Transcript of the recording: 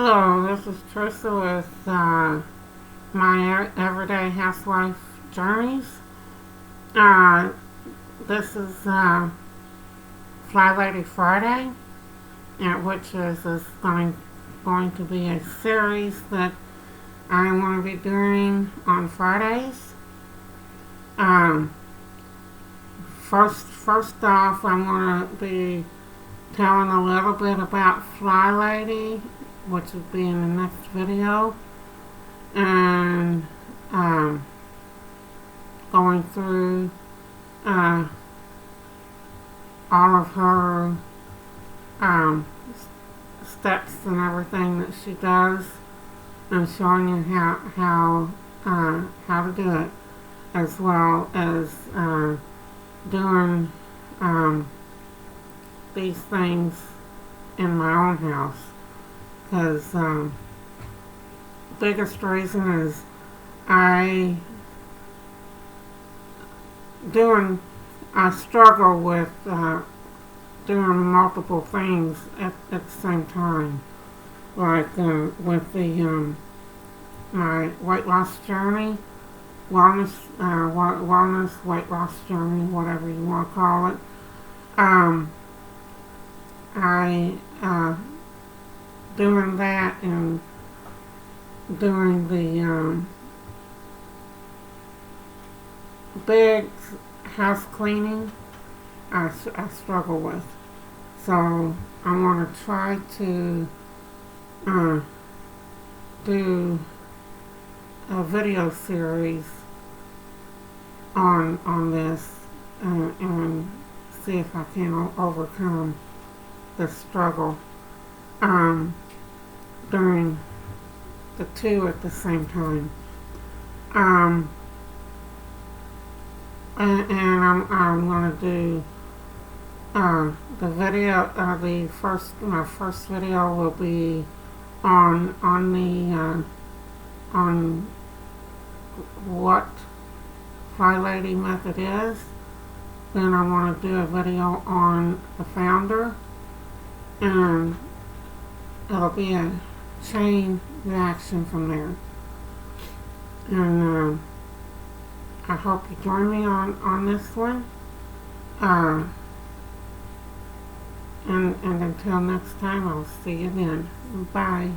Hello, this is Teresa with my Everyday Housewife Journeys. Uh, this is Flylady Friday, which is going to be a series that I want to be doing on Fridays. Um, first off, I'm going to be telling a little bit about Flylady, which will be in the next video, and going through all of her steps and everything that she does, and showing you how to do it, as well as doing these things in my own house. Because biggest reason is I struggle with doing multiple things at the same time, like with the my weight loss journey, wellness weight loss journey, whatever you want to call it. I doing that and doing the big house cleaning I struggle with. So I want to try to do a video series on this and see if I can overcome the struggle during the two at the same time. And I'm going to do the video. My first video will be on what Flylady Method is. Then I want to do a video on the founder, and it'll be a chain reaction from there. And I hope you join me on this one. And until next time, I'll see you then. Bye.